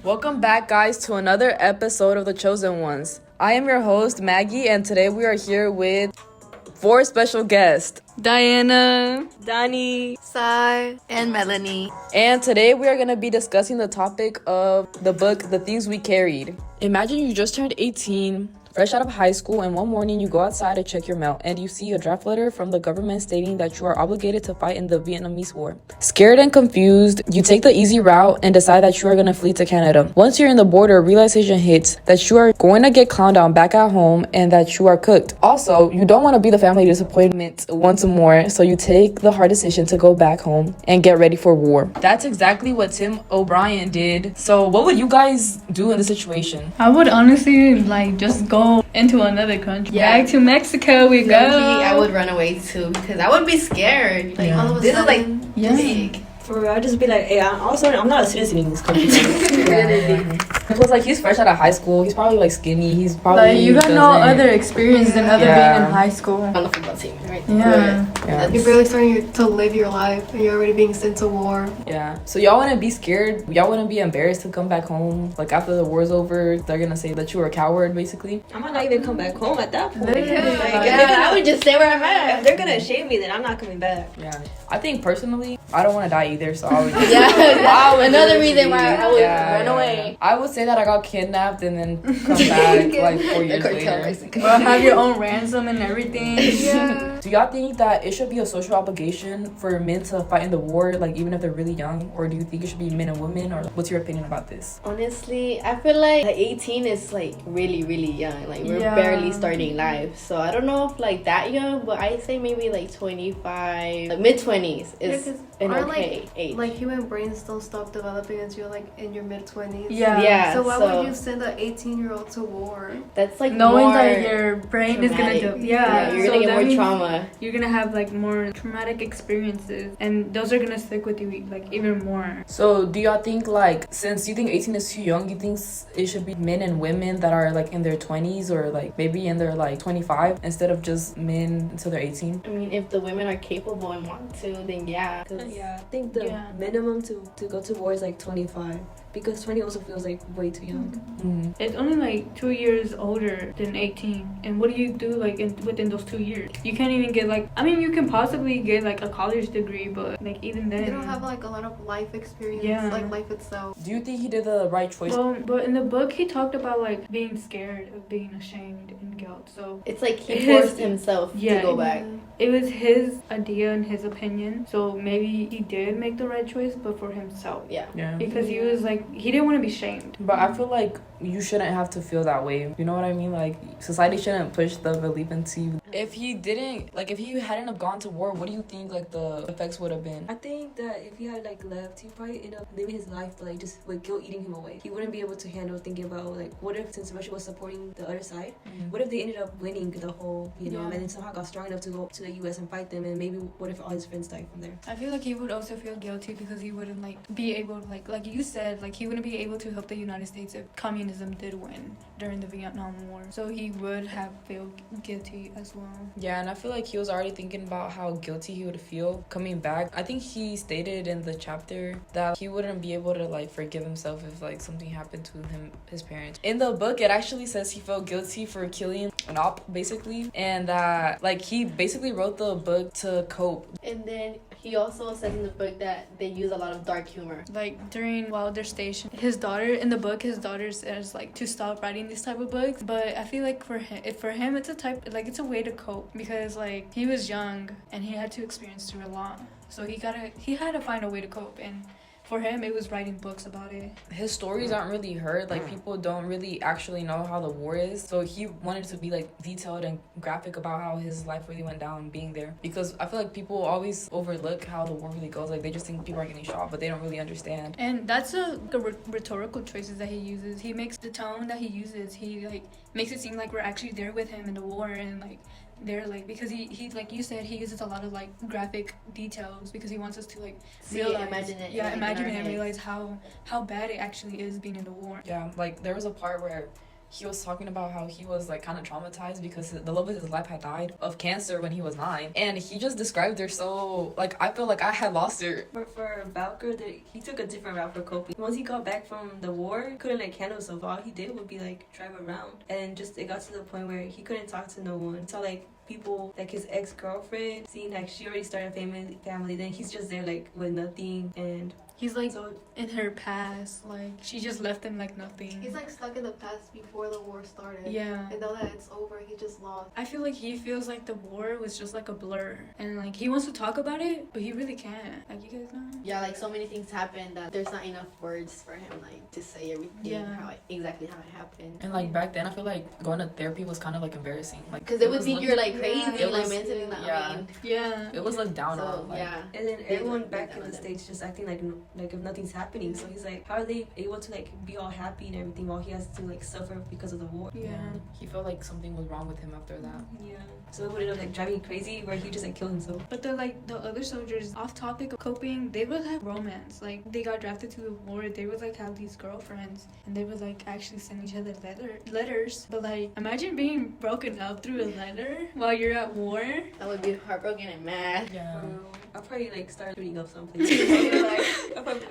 Welcome back, guys, to another episode of The Chosen Ones. I am your host, Maggie, and today we are here with 4 special guests. Diana, Donnie, Sai, and Melany. And today we are going to be discussing the topic of the book, The Things We Carried. Imagine you just turned 18, fresh out of high school, and one morning you go outside to check your mail and you see a draft letter from the government stating that you are obligated to fight in the Vietnamese War. Scared and confused, you take the easy route and decide that you are going to flee to Canada. Once you're in the border, realization hits that you are going to get clowned on back at home and that you are cooked. Also, you don't want to be the family disappointment once more, so you take the hard decision to go back home and get ready for war. That's exactly what Tim O'Brien did. So what would you guys do in this situation? I would honestly just go into another country. Yeah. Back to Mexico we go. I would run away too, because I would be scared. Like, all of a This is sudden, big. For real, I'd just be like, hey, I'm not a citizen in this country. Plus, he's fresh out of high school. He's probably skinny. He's probably you got no other experience than being in high school. On the football team, right? Yeah. You're barely starting to live your life and you're already being sent to war. Yeah. So y'all want to be scared? Y'all want to be embarrassed to come back home? After the war's over, they're gonna say that you were a coward, basically. I might not even come back home at that point. I would just stay where I'm at. If they're gonna shame me, then I'm not coming back. Yeah. I think personally, I don't want to die either, so I would. Another reason why I would run away. I would say that I got kidnapped and then come back 4 years later. But have your own ransom and everything. Yeah. Do y'all think that it should be a social obligation for men to fight in the war, even if they're really young? Or do you think it should be men and women? Or what's your opinion about this? Honestly, I feel like 18 is really, really young. We're barely starting life. So I don't know if that young, but I say maybe 25, mid-20s is an okay age. Human brains don't stop developing until you're in your mid-20s. Yeah. So why would you send an 18-year-old to war? That's knowing more that your brain is gonna do. you're gonna get more trauma. You're gonna have more traumatic experiences, and those are gonna stick with you even more. So do y'all think since you think 18 is too young, you think it should be men and women that are in their 20s or maybe in their 25 instead of just men until they're 18? I mean, if the women are capable and want to, then yeah. Yeah, I think the minimum to go to war is 25. Because 20 also feels way too young. Mm-hmm. It's only 2 years older than 18. And what do you do within those 2 years? You can't even get you can possibly get a college degree, but even then You don't have a lot of life experience, life itself. Do you think he did the right choice? Well, but in the book he talked about being scared of being ashamed and guilt. So it's he forced himself to go back. It was his idea and his opinion. So maybe he did make the right choice, but for himself. Yeah. Because he was he didn't want to be shamed. But I feel you shouldn't have to feel that way. You know what I mean? Society shouldn't push the belief into you. If he didn't, if he hadn't have gone to war, what do you think the effects would have been? I think that if he had left, he'd probably end up living his life but just with guilt eating him away. He wouldn't be able to handle thinking about what if, since Russia was supporting the other side, what if they ended up winning the whole and then somehow got strong enough to go to the US and fight them, and maybe what if all his friends died from there? I feel he would also feel guilty because he wouldn't be able like you said, he wouldn't be able to help the United States if communism did win during the Vietnam War. So he would have felt guilty as well. Yeah, and I feel he was already thinking about how guilty he would feel coming back. I think he stated in the chapter that he wouldn't be able to forgive himself if something happened to his parents. In the book, it actually says he felt guilty for killing an op, basically, and that he basically wrote the book to cope. And then he also says in the book that they use a lot of dark humor. While they're stationed, his daughter says to stop writing these type of books. But I feel for him it's it's a way to cope, because he was young and he had to experience through a lot. So he had to find a way to cope, and for him it was writing books about it. His stories aren't really heard. People don't really actually know how the war is, so he wanted to be detailed and graphic about how his life really went down being there, because I feel people always overlook how the war really goes. They just think people are getting shot, but they don't really understand. And that's the rhetorical choices that he uses. He makes the tone that he uses, he makes it seem we're actually there with him in the war, and they're because he you said, he uses a lot of graphic details because he wants us to realize, imagine it, imagine it and realize how bad it actually is being in the war. Yeah, there was a part where he was talking about how he was like kind of traumatized because the love of his life had died of cancer when he was 9, and he just described her so like I feel like I had lost her. For Valker, he took a different route for coping. Once he got back from the war, he couldn't like handle himself. All he did would be like drive around, and just it got to the point where he couldn't talk to no one. So like people like his ex-girlfriend, seeing like she already started a family, then he's just there like with nothing, and he's like in her past, like she just left him like nothing. He's like stuck in the past before the war started. Yeah. And now that it's over, he just lost. I feel like he feels like the war was just like a blur, and like he wants to talk about it, but he really can't. Like, you guys know? Yeah, like so many things happened that there's not enough words for him like to say everything exactly how it happened. And like back then, I feel like going to therapy was kind of like embarrassing, like because it would think you're like crazy, it like was, mentally not. I mean, it was like down so, on like, yeah. And then everyone back in the States just acting like if nothing's happening. So he's like, how are they able to like be all happy and everything while he has to like suffer because of the war? Yeah. He felt like something was wrong with him after that. Yeah. So it would end up like driving crazy where he just like killed himself. But the other soldiers, off topic of coping, they would have romance. Like they got drafted to the war, they would like have these girlfriends, and they would like actually send each other letters. But like imagine being broken up through a letter while you're at war. That would be heartbroken and mad. Yeah. I'll probably like start shooting up someplace.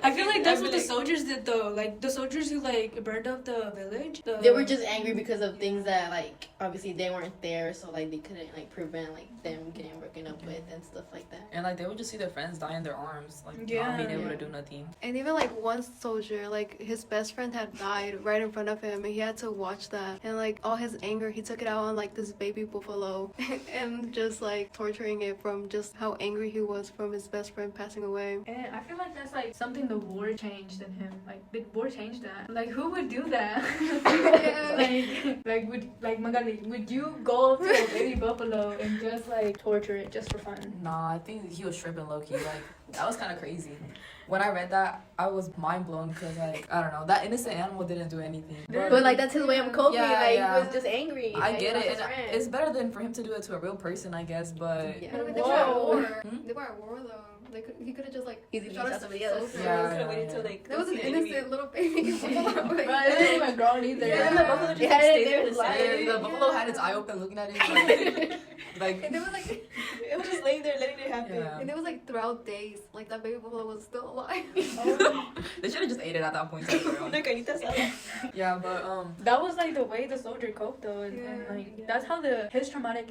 I feel like that's what the soldiers did though. Like the soldiers who like burned up the village. They were just angry because of things that like obviously they weren't there, so like they couldn't like prevent like them getting broken up with and stuff like that. And like they would just see their friends die in their arms, like not being able to do nothing. And even like one soldier, like his best friend had died right in front of him, and he had to watch that. And like all his anger, he took it out on like this baby buffalo, and just like torturing it from just how angry he was from his best friend passing away. And I feel like that's like something the war changed in him. Like the war changed that. Like who would do that? like Magaly, would you go up to a baby buffalo and just like torture it just for fun? Nah, I think he was tripping low key. Like that was kind of crazy. When I read that, I was mind blown because like I don't know, that innocent animal didn't do anything. But like that's his way of coping. He was just angry. I get it, and it's better than for him to do it to a real person, I guess. But But I mean, they were at war. They were at war though. He could have just like easily shot shot somebody else. soldier. Could have waited till like That was an innocent little baby. But it didn't even grown either. Yeah, and the buffalo just Yeah, stayed they there were and decided. the buffalo had its eye open looking at it. Like And they were like, It was just laying there letting it happen. Yeah. and it was like throughout days, like that baby buffalo was still alive. they should have just ate it at that point. Bro. Una carnita asada. Yeah, but That was like the way the soldier coped though, and like Yeah. that's how his traumatic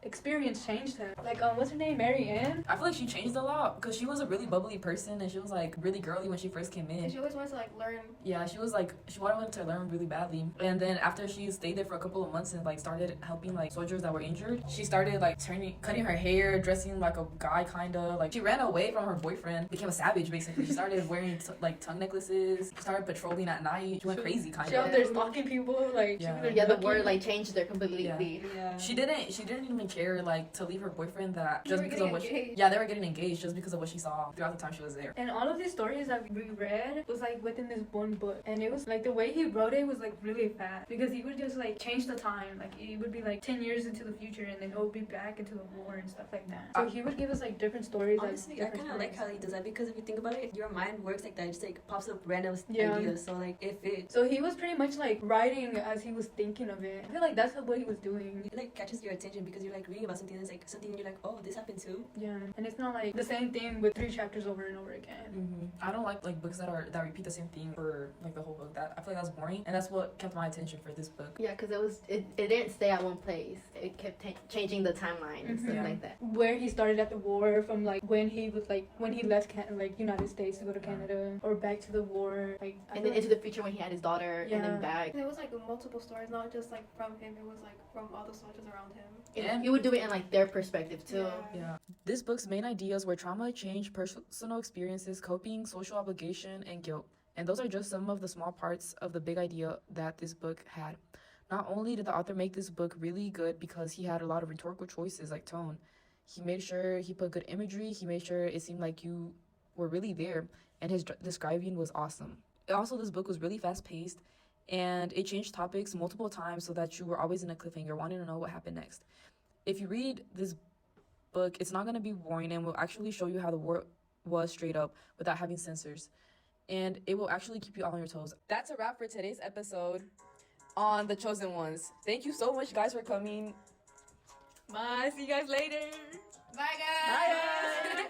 experience changed him. Like what's her name, Marian? I feel like she changed a lot because she was a really bubbly person and she was like really girly when she first came in. And she always wanted to like learn. Yeah, she was like she wanted to learn really badly, and then after she stayed there for a couple of months and like started helping like soldiers that were injured, she started like cutting her hair, dressing like a guy kind of. Like she ran away from her boyfriend, became a savage basically. She started wearing like tongue necklaces, started patrolling at night. She went crazy kind She out of. there stalking people, like Yeah, the word like changed her completely. Yeah. She didn't even care like to leave her boyfriend that They just were because of getting what engaged. they were getting engaged just because of what she saw throughout the time she was there. And all of these stories that we read was like within this one book, and it was like the way he wrote it was like really fast because he would just like change the time. Like it would be like 10 years into the future, and then it would be back into the war and stuff like that. So he would give us like different stories. Honestly, like, I kind of like how he does that because if you think about it, your mind works like that. It just like pops up random Yeah. ideas. So like if it So he was pretty much like writing as he was thinking of it. I feel like that's what he was doing. it like catches your attention because you're like reading about something that's like something and you're like, oh, this happened too. Yeah, and it's not like the same thing with 3 chapters over and over again. I don't like books that repeat the same theme for like the whole book. That I feel like that's boring, and that's what kept my attention for this book. Yeah, because it didn't stay at one place. It kept changing the timeline and stuff like that. Where he started at the war, from like when he left United States to go to Canada, or back to the war, like And then into the future when he had his daughter, and then back. And it was like multiple stories, not just like from him. It was like from all the soldiers around him. And he would do it in like their perspective too. Yeah. This book's main ideas were trauma, change, personal experiences, coping, social obligation, and guilt. And those are just some of the small parts of the big idea that this book had. Not only did the author make this book really good because he had a lot of rhetorical choices like tone, he made sure he put good imagery, he made sure it seemed like you were really there, and his describing was awesome. Also, this book was really fast-paced, and it changed topics multiple times so that you were always in a cliffhanger wanting to know what happened next. If you read this book, it's not going to be boring and will actually show you how the war was straight up without having censors. And it will actually keep you all on your toes. That's a wrap for today's episode. on The Chosen Ones. Thank you so much, guys, for coming. Bye. See you guys later. Bye, guys. Bye, guys.